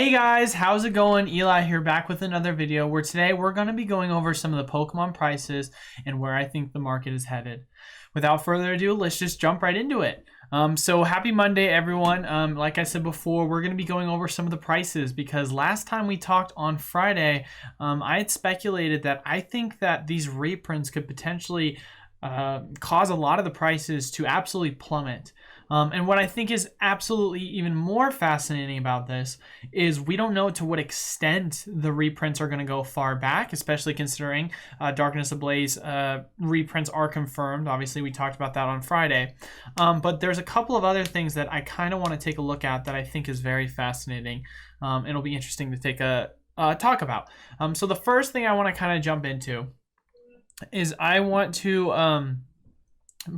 Hey guys, how's it going? Eli here, back with another video where today we're going to be going over some of the Pokemon prices and where I think the market is headed. Without further ado, let's just jump right into it. So happy Monday, everyone. Like I said before, we're going to be going over some of the prices because last time we talked on Friday, I had speculated that I think that these reprints could potentially cause a lot of the prices to absolutely plummet. And what I think is absolutely even more fascinating about this is we don't know to what extent the reprints are going to go far back, especially considering Darkness Ablaze reprints are confirmed. Obviously, we talked about that on Friday. But there's a couple of other things that I kind of want to take a look at that I think is very fascinating. It'll be interesting to take a talk about. So the first thing I want to kind of jump into is I want to...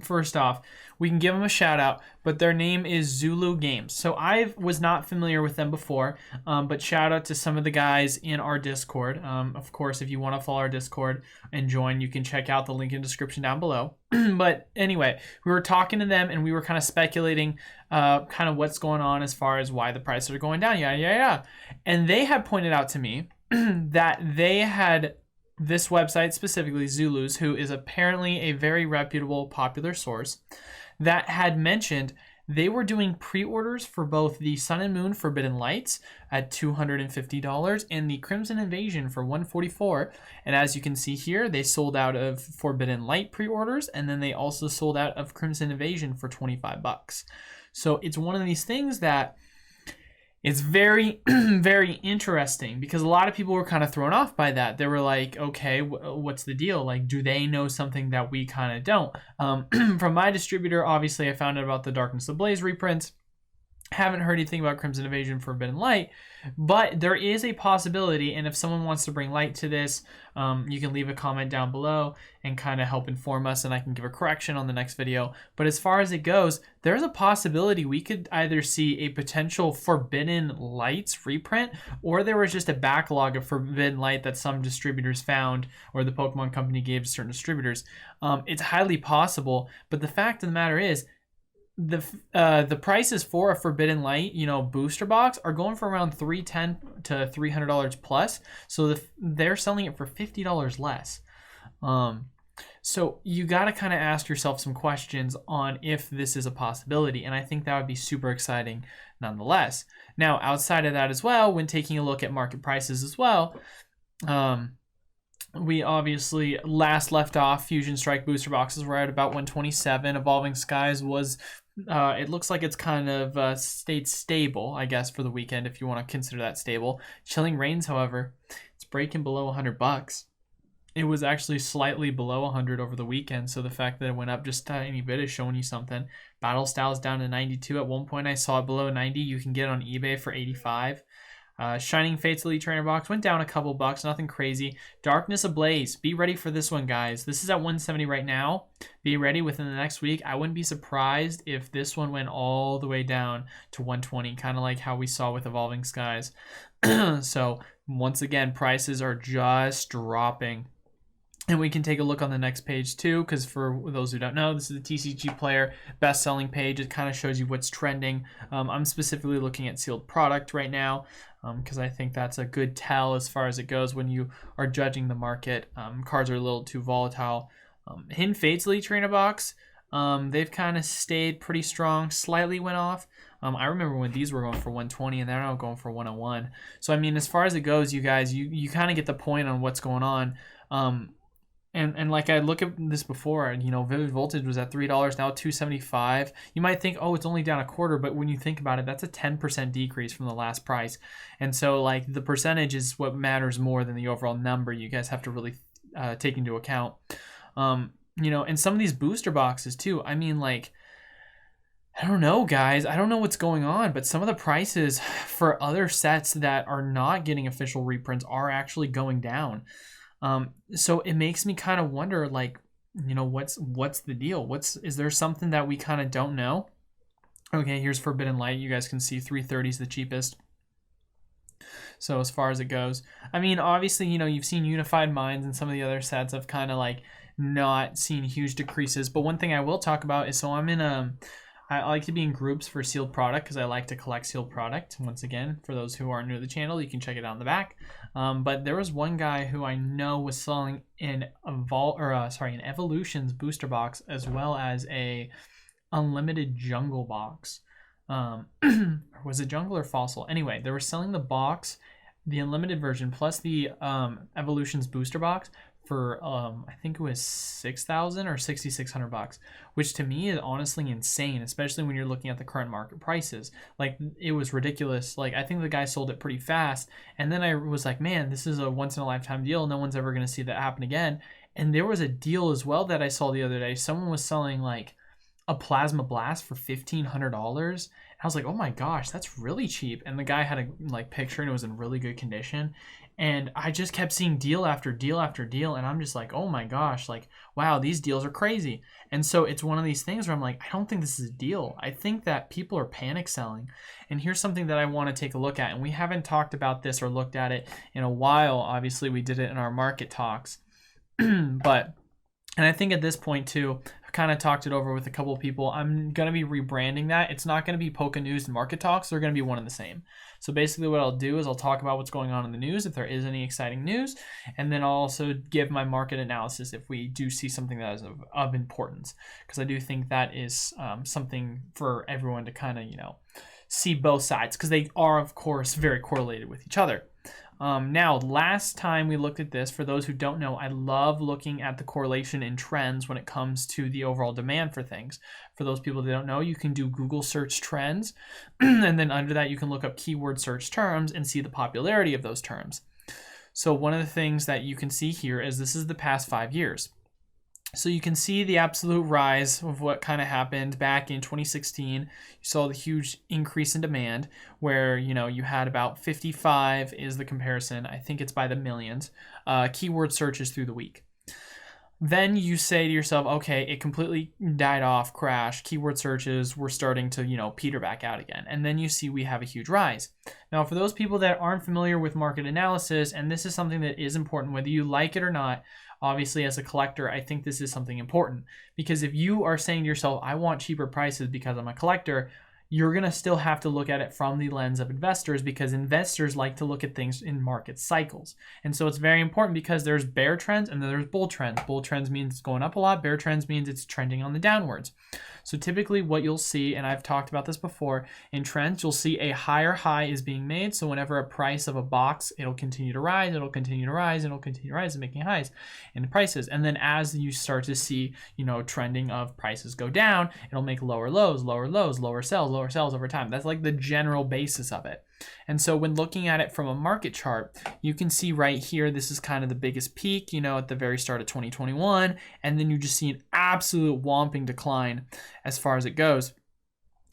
First off, we can give them a shout out, but their name is Zulu Games. So I was not familiar with them before, but shout out to some of the guys in our Discord. Of course, if you want to follow our Discord and join, you can check out the link in the description down below. But anyway, we were talking to them and we were kind of speculating kind of what's going on as far as why the prices are going down. Yeah. And they had pointed out to me that they had... this website specifically, Zulus, who is apparently a very reputable, popular source, that had mentioned they were doing pre-orders for both the Sun and Moon Forbidden Lights at $250 and the Crimson Invasion for $144. And as you can see here, they sold out of Forbidden Light pre-orders, and then they also sold out of Crimson Invasion for $25. So it's one of these things that it's very, very interesting because a lot of people were kind of thrown off by that. They were like, okay, what's the deal? Like, do they know something that we kind of don't? From my distributor, obviously, I found out about the Darkness Ablaze reprints. Haven't heard anything about Crimson Invasion Forbidden Light, but there is a possibility, and if someone wants to bring light to this, you can leave a comment down below and kind of help inform us, and I can give a correction on the next video. But as far as it goes, there's a possibility we could either see a potential Forbidden Lights reprint, or there was just a backlog of Forbidden Light that some distributors found, or the Pokemon Company gave to certain distributors. It's highly possible, but the fact of the matter is, the prices for a Forbidden Light, booster box are going for around $310 to $300 plus. So they're selling it for $50 less. So you got to kind of ask yourself some questions on if this is a possibility, and I think that would be super exciting nonetheless. Now, outside of that as well, when taking a look at market prices as well, we obviously last left off Fusion Strike booster boxes were at about 127. Evolving Skies was it looks like it's kind of stayed stable, I guess, for the weekend, if you want to consider that stable. Chilling Reigns, however, it's breaking below $100. It was actually slightly below 100 over the weekend, so the fact that it went up just a tiny bit is showing you something. Battle Styles down to 92. At one point I saw it below 90. You can get it on eBay for 85. Shining Fates Elite Trainer Box went down a couple bucks, nothing crazy. Darkness Ablaze, be ready for this one, guys. This is at 170 right now. Be ready within the next week. I wouldn't be surprised if this one went all the way down to 120, kind of like how we saw with Evolving Skies. So once again, prices are just dropping. And we can take a look on the next page too, because for those who don't know, this is the TCG Player best-selling page. It kind of shows you what's trending. I'm specifically looking at sealed product right now because I think that's a good tell as far as it goes when you are judging the market. Cards are a little too volatile. Hidden Fates Elite Trainer Box, they've kind of stayed pretty strong, slightly went off. I remember when these were going for 120 and they're now going for 101. So, I mean, as far as it goes, you guys, you kind of get the point on what's going on. And like I look at this before, Vivid Voltage was at $3, now $2.75. You might think, oh, it's only down a quarter, but when you think about it, that's a 10% decrease from the last price. And so like the percentage is what matters more than the overall number. You guys have to really take into account. And some of these booster boxes too. I mean, like, I don't know, guys. I don't know what's going on, but some of the prices for other sets that are not getting official reprints are actually going down. So it makes me kind of wonder, like, what's the deal? Is there something that we kind of don't know? Okay, here's Forbidden Light. You guys can see 330 is the cheapest. So as far as it goes, I mean, obviously, you've seen Unified Minds and some of the other sets have kind of like not seen huge decreases. But one thing I will talk about is, so I'm in I like to be in groups for sealed product because I like to collect sealed product. Once again, for those who are new to the channel, you can check it out in the back. But there was one guy who I know was selling an Evolutions booster box as well as a unlimited jungle box. Was it jungle or fossil? Anyway, they were selling the box, the unlimited version plus the Evolutions booster box for I think it was 6,000 or 6,600 bucks, which to me is honestly insane, especially when you're looking at the current market prices. Like, it was ridiculous. Like, I think the guy sold it pretty fast, and then I was like, man, this is a once in a lifetime deal. No one's ever going to see that happen again. And there was a deal as well that I saw the other day. Someone was selling like a plasma blast for $1,500. I was like, oh my gosh, that's really cheap. And the guy had a like picture and it was in really good condition. And I just kept seeing deal after deal after deal. And I'm just like, oh my gosh, like, wow, these deals are crazy. And so it's one of these things where I'm like, I don't think this is a deal. I think that people are panic selling. And here's something that I want to take a look at. And we haven't talked about this or looked at it in a while. Obviously, we did it in our market talks. And I think at this point too, I kind of talked it over with a couple of people. I'm going to be rebranding that. It's not going to be Poke News and Market Talks. They're going to be one and the same. So basically what I'll do is I'll talk about what's going on in the news, if there is any exciting news, and then I'll also give my market analysis if we do see something that is of importance, because I do think that is something for everyone to kind of, see both sides, because they are, of course, very correlated with each other. Now, last time we looked at this, for those who don't know, I love looking at the correlation and trends when it comes to the overall demand for things. For those people that don't know, you can do Google search trends, and then under that you can look up keyword search terms and see the popularity of those terms. So one of the things that you can see here is this is the past 5 years. So you can see the absolute rise of what kind of happened back in 2016. You saw the huge increase in demand where, you had about 55 is the comparison. I think it's by the millions. Keyword searches through the week. Then you say to yourself, okay, it completely died off, crashed. Keyword searches were starting to, peter back out again. And then you see we have a huge rise. Now, for those people that aren't familiar with market analysis, and this is something that is important, whether you like it or not, obviously, as a collector, I think this is something important, because if you are saying to yourself, I want cheaper prices because I'm a collector, you're going to still have to look at it from the lens of investors, because investors like to look at things in market cycles. And so it's very important, because there's bear trends and then there's bull trends. Bull trends means it's going up a lot. Bear trends means it's trending on the downwards. So typically what you'll see, and I've talked about this before, in trends, you'll see a higher high is being made. So whenever a price of a box, it'll continue to rise, it'll continue to rise, and it'll continue to rise, and making highs in prices. And then as you start to see, trending of prices go down, it'll make lower lows, lower sells over time. That's like the general basis of it. And so when looking at it from a market chart, you can see right here, this is kind of the biggest peak, at the very start of 2021. And then you just see an absolute whomping decline as far as it goes.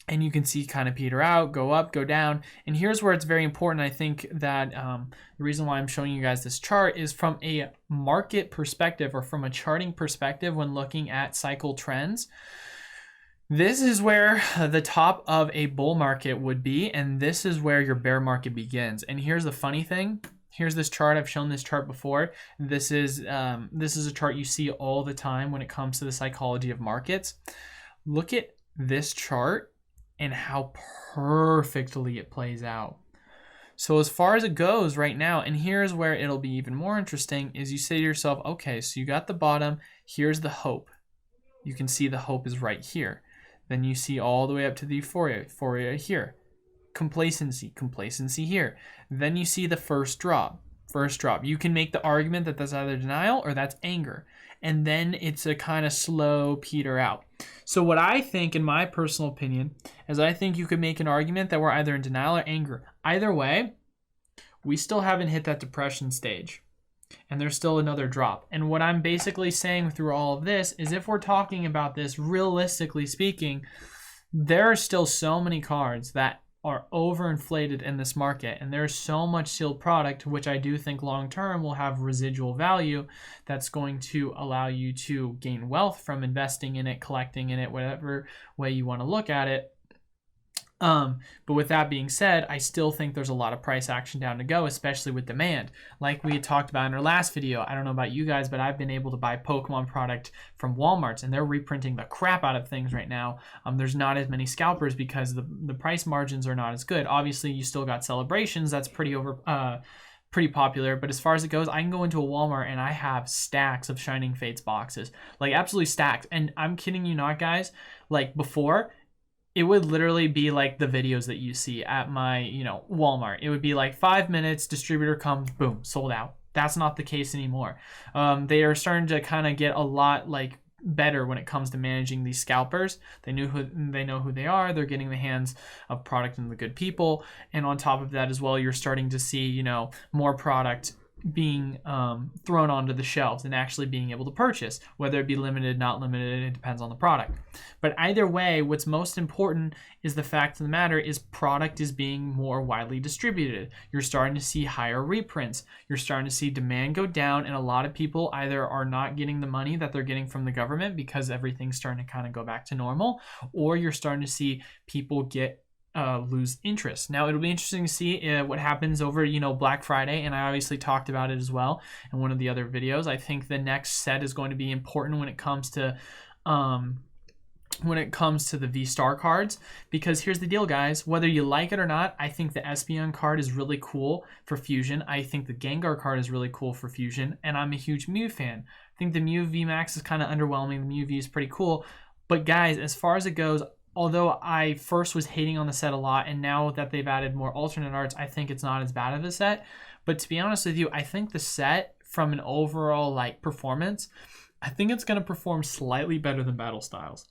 And you can see kind of peter out, go up, go down. And here's where it's very important. I think that the reason why I'm showing you guys this chart is from a market perspective, or from a charting perspective when looking at cycle trends. This is where the top of a bull market would be, and this is where your bear market begins. And here's the funny thing. Here's this chart. I've shown this chart before. This is a chart you see all the time when it comes to the psychology of markets. Look at this chart and how perfectly it plays out. So as far as it goes right now, and here's where it'll be even more interesting, is you say to yourself, okay, so you got the bottom, here's the hope. You can see the hope is right here. Then you see all the way up to the euphoria here. Complacency here. Then you see the first drop. You can make the argument that that's either denial or that's anger. And then it's a kind of slow peter out. So what I think, in my personal opinion, is I think you could make an argument that we're either in denial or anger. Either way, we still haven't hit that depression stage. And there's still another drop. And what I'm basically saying through all of this is, if we're talking about this realistically speaking, there are still so many cards that are overinflated in this market, and there's so much sealed product, which I do think long term will have residual value that's going to allow you to gain wealth from investing in it, collecting in it, whatever way you want to look at it. But with that being said, I still think there's a lot of price action down to go, especially with demand. Like we had talked about in our last video, I don't know about you guys, but I've been able to buy Pokemon product from Walmart, and they're reprinting the crap out of things right now. There's not as many scalpers because the price margins are not as good. Obviously, you still got celebrations. That's pretty popular, but as far as it goes, I can go into a Walmart and I have stacks of Shining Fates boxes, like absolutely stacked. And I'm kidding you not, guys. Like before, it would literally be like the videos that you see at my, Walmart. It would be like 5 minutes, distributor comes, boom, sold out. That's not the case anymore. They are starting to kind of get a lot like better when it comes to managing these scalpers. They know who they are. They're getting the hands of product and the good people. And on top of that as well, you're starting to see, more product being thrown onto the shelves and actually being able to purchase, whether it be limited, not limited, it depends on the product. But either way, what's most important is the fact of the matter is product is being more widely distributed. You're starting to see higher reprints. You're starting to see demand go down, and a lot of people either are not getting the money that they're getting from the government because everything's starting to kind of go back to normal, or you're starting to see people lose interest. Now it'll be interesting to see what happens over Black Friday, and I obviously talked about it as well in one of the other videos. I think the next set is going to be important when it comes to the V-Star cards, because here's the deal, guys. Whether you like it or not, I think the Espeon card is really cool for Fusion. I think the Gengar card is really cool for Fusion, and I'm a huge Mew fan. I think the Mew VMAX is kind of underwhelming. The Mew V is pretty cool, but guys, as far as it goes, although I first was hating on the set a lot, and now that they've added more alternate arts, I think it's not as bad of a set. But to be honest with you, I think the set, from an overall performance, I think it's going to perform slightly better than Battle Styles.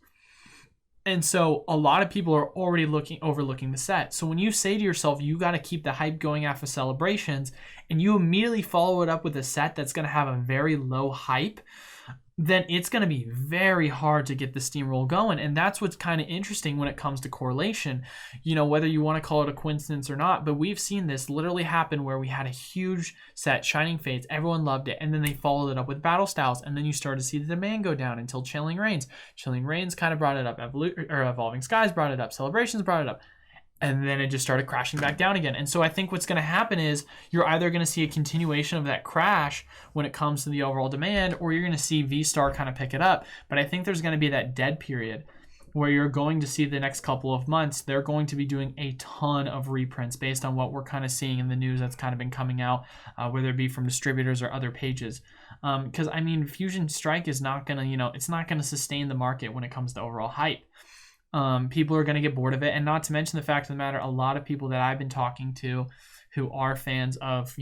And so a lot of people are already overlooking the set. So when you say to yourself, you got to keep the hype going after celebrations, and you immediately follow it up with a set that's going to have a very low hype, then it's going to be very hard to get the steamroll going. And that's what's kind of interesting when it comes to correlation, whether you want to call it a coincidence or not. But we've seen this literally happen where we had a huge set, Shining Fates, everyone loved it, and then they followed it up with Battle Styles, and then you started to see the demand go down until Chilling Reigns. Chilling Reigns kind of brought it up, Evolving Skies brought it up, Celebrations brought it up, and then it just started crashing back down again. And so I think what's going to happen is you're either going to see a continuation of that crash when it comes to the overall demand, or you're going to see V-Star kind of pick it up. But I think there's going to be that dead period where you're going to see the next couple of months, they're going to be doing a ton of reprints based on what we're kind of seeing in the news that's kind of been coming out, whether it be from distributors or other pages. Because, Fusion Strike is not going to, it's not going to sustain the market when it comes to overall hype. People are going to get bored of it, and not to mention the fact of the matter, a lot of people that I've been talking to who are fans of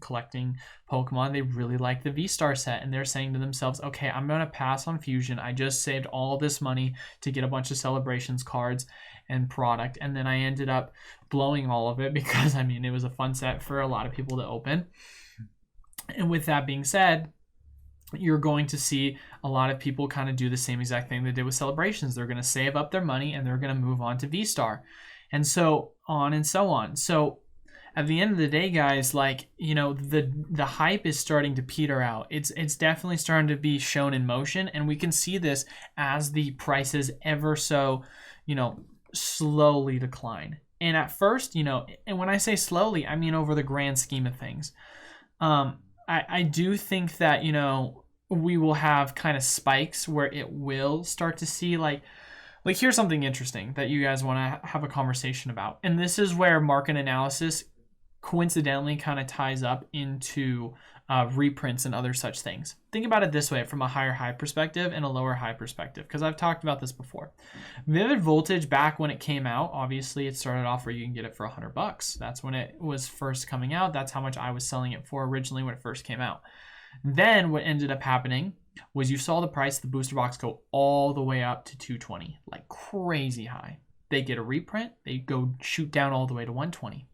collecting Pokemon, they really like the V-Star set, and they're saying to themselves, okay, I'm going to pass on Fusion. I just saved all this money to get a bunch of Celebrations cards and product, and then I ended up blowing all of it because it was a fun set for a lot of people to open. And with that being said, you're going to see a lot of people kind of do the same exact thing they did with Celebrations. They're going to save up their money and they're going to move on to V-Star, and so on and so on. So at the end of the day, guys, the hype is starting to peter out. It's definitely starting to be shown in motion, and we can see this as the prices ever so, slowly decline. And at first, and when I say slowly, I mean over the grand scheme of things. I do think that, we will have kind of spikes where it will start to see here's something interesting that you guys want to have a conversation about. And this is where market analysis coincidentally kind of ties up into reprints and other such things. Think about it this way, from a higher high perspective and a lower high perspective, because I've talked about this before. Vivid Voltage, back when it came out, obviously it started off where you can get it for $100. That's when it was first coming out. That's how much I was selling it for originally when it first came out. Then what ended up happening was you saw the price of the booster box go all the way up to $220, like crazy high. They get a reprint, they go shoot down all the way to $120.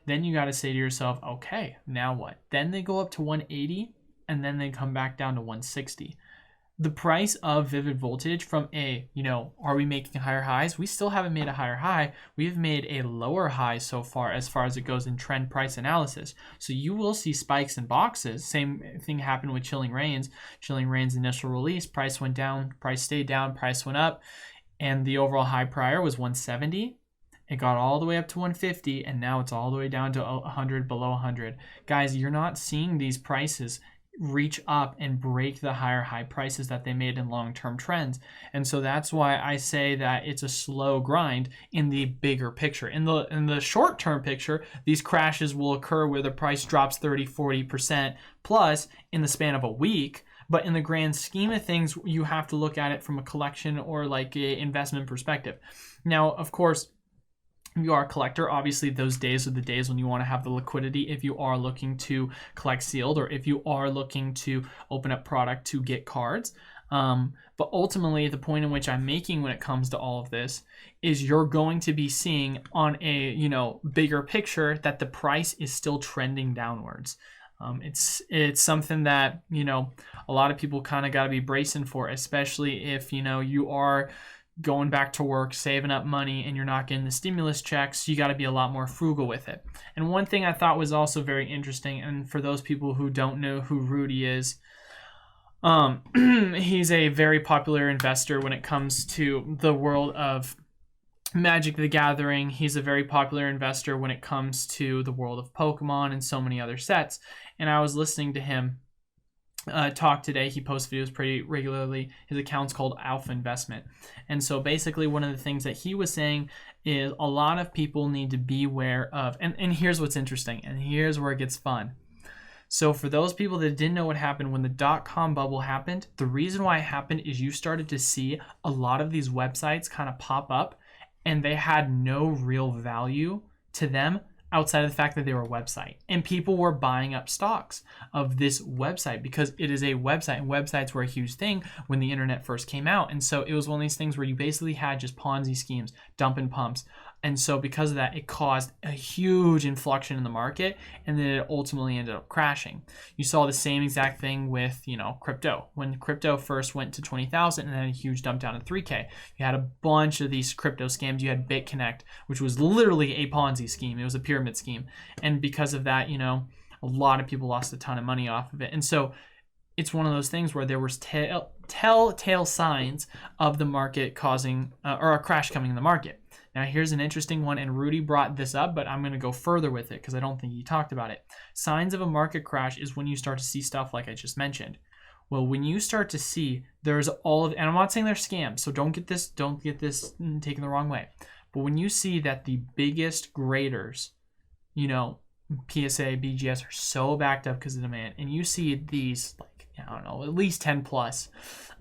Then you got to say to yourself, okay, now what? Then they go up to $180, and then they come back down to $160. The price of Vivid Voltage from are we making higher highs? We still haven't made a higher high. We've made a lower high so far as it goes in trend price analysis. So you will see spikes in boxes. Same thing happened with Chilling Reigns. Chilling Reigns initial release, price went down, price stayed down, price went up, and the overall high prior was $170. It got all the way up to 150, and now it's all the way down to 100, below 100. Guys, you're not seeing these prices reach up and break the higher high prices that they made in long-term trends. And so that's why I say that it's a slow grind in the bigger picture. In the short-term picture, these crashes will occur where the price drops 30-40% plus in the span of a week. But in the grand scheme of things, you have to look at it from a collection or like a investment perspective. Now, of course, if you are a collector, obviously those days are the days when you want to have the liquidity if you are looking to collect sealed or if you are looking to open up product to get cards. But ultimately, the point in which I'm making when it comes to all of this is you're going to be seeing on a bigger picture that the price is still trending downwards. It's something that a lot of people kind of got to be bracing for, especially if you are going back to work, saving up money, and you're not getting the stimulus checks. You got to be a lot more frugal with it. And one thing I thought was also very interesting, and for those people who don't know who Rudy is, he's a very popular investor when it comes to the world of Magic the Gathering. He's a very popular investor when it comes to the world of Pokemon and so many other sets. And I was listening to him talk today. He posts videos pretty regularly. His account's called Alpha Investment. And so basically one of the things that he was saying is a lot of people need to be aware of, and here's what's interesting, and here's where it gets fun. So for those people that didn't know what happened when the dot-com bubble happened, the reason why it happened is you started to see a lot of these websites kind of pop up, and they had no real value to them outside of the fact that they were a website. And people were buying up stocks of this website because it is a website, and websites were a huge thing when the internet first came out. And so it was one of these things where you basically had just Ponzi schemes, dump and pumps. And so because of that, it caused a huge inflection in the market, and then it ultimately ended up crashing. You saw the same exact thing with, crypto. When crypto first went to 20,000 and then a huge dump down to 3K, you had a bunch of these crypto scams. You had BitConnect, which was literally a Ponzi scheme. It was a pyramid scheme. And because of that, a lot of people lost a ton of money off of it. And so it's one of those things where there was telltale signs of the market causing or a crash coming in the market. Now, here's an interesting one, and Rudy brought this up, but I'm going to go further with it because I don't think he talked about it. Signs of a market crash is when you start to see stuff like I just mentioned. Well, when you start to see there's all of, and I'm not saying they're scams, so don't get this taken the wrong way. But when you see that the biggest graders, PSA, BGS are so backed up because of demand, and you see these at least 10 plus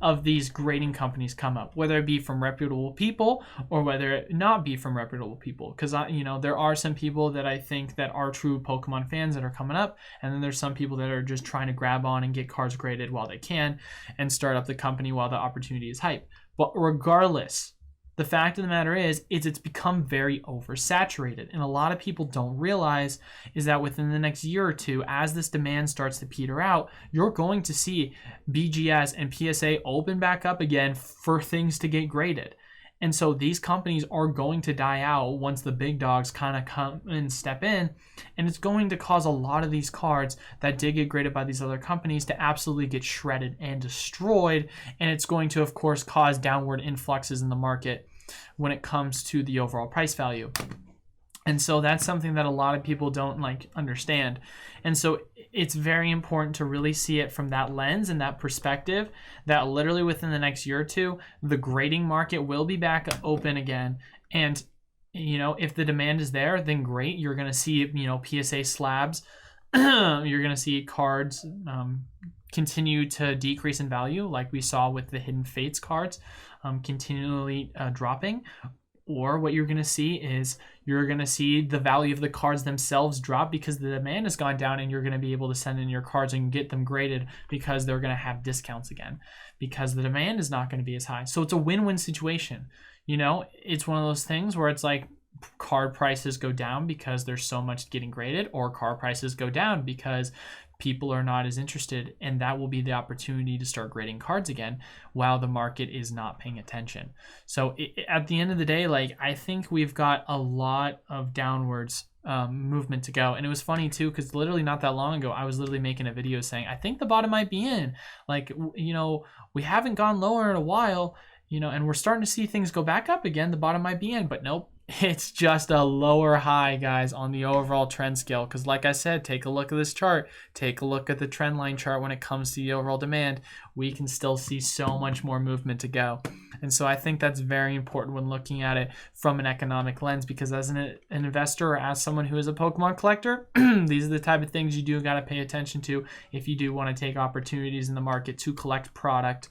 of these grading companies come up, whether it be from reputable people or whether it not be from reputable people. Because, there are some people that I think that are true Pokemon fans that are coming up, and then there's some people that are just trying to grab on and get cards graded while they can and start up the company while the opportunity is hype. But regardless, the fact of the matter is it's become very oversaturated. And a lot of people don't realize is that within the next year or two, as this demand starts to peter out, you're going to see BGS and PSA open back up again for things to get graded. And so these companies are going to die out once the big dogs kind of come and step in. And it's going to cause a lot of these cards that did get graded by these other companies to absolutely get shredded and destroyed. And it's going to, of course, cause downward influxes in the market when it comes to the overall price value. And so that's something that a lot of people don't understand. And so it's very important to really see it from that lens and that perspective, that literally within the next year or two, the grading market will be back open again. And, if the demand is there, then great. You're going to see, PSA slabs. You're going to see cards continue to decrease in value, like we saw with the Hidden Fates cards, continually dropping. Or what you're going to see is you're going to see the value of the cards themselves drop because the demand has gone down, and you're going to be able to send in your cards and get them graded because they're going to have discounts again because the demand is not going to be as high. So it's a win-win situation. It's one of those things where it's like card prices go down because there's so much getting graded, or card prices go down because people are not as interested, and that will be the opportunity to start grading cards again while the market is not paying attention. So at the end of the day, I think we've got a lot of downwards movement to go. And it was funny too, because literally not that long ago, I was literally making a video saying, I think the bottom might be in. We haven't gone lower in a while, and we're starting to see things go back up again. The bottom might be in, but nope. it's just a lower high, guys, on the overall trend scale. Because like I said, take a look at this chart. Take a look at the trend line chart when it comes to the overall demand. We can still see so much more movement to go. And so I think that's very important when looking at it from an economic lens, because as an investor or as someone who is a Pokemon collector, these are the type of things you do got to pay attention to if you do want to take opportunities in the market to collect product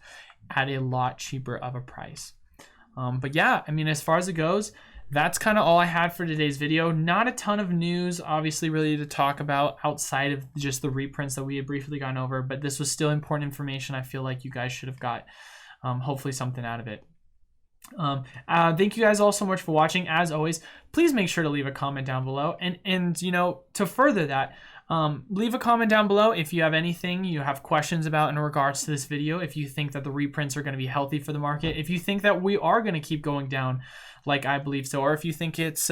at a lot cheaper of a price. But yeah, I mean, as far as it goes, that's kind of all I had for today's video. Not a ton of news, obviously, really to talk about outside of just the reprints that we had briefly gone over, but this was still important information. I feel like you guys should have got hopefully something out of it. Thank you guys all so much for watching. As always, please make sure to leave a comment down below. And you know, to further that, leave a comment down below if you have anything you have questions about in regards to this video. If you think that the reprints are going to be healthy for the market, if you think that we are going to keep going down like I believe so, or if you think it's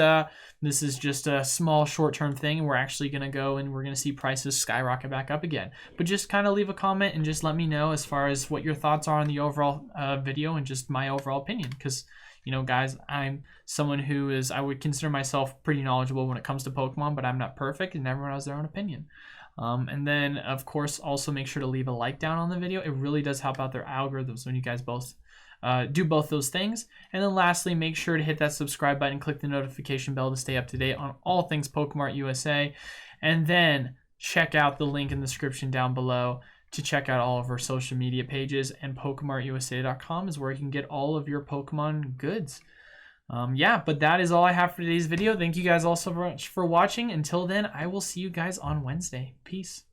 this is just a small short-term thing and we're actually going to go and we're going to see prices skyrocket back up again. But just kind of leave a comment and just let me know as far as what your thoughts are on the overall video and just my overall opinion, because you know, guys, I'm someone who is, I would consider myself pretty knowledgeable when it comes to Pokemon, but I'm not perfect and everyone has their own opinion. And then, of course, also make sure to leave a like down on the video. It really does help out their algorithms when you guys both do both those things. And then lastly, make sure to hit that subscribe button, click the notification bell to stay up to date on all things Pokemon USA. And then check out the link in the description down below to check out all of our social media pages, and PokemartUSA.com is where you can get all of your Pokemon goods. Yeah, but that is all I have for today's video. Thank you guys all so much for watching. Until then, I will see you guys on Wednesday. Peace.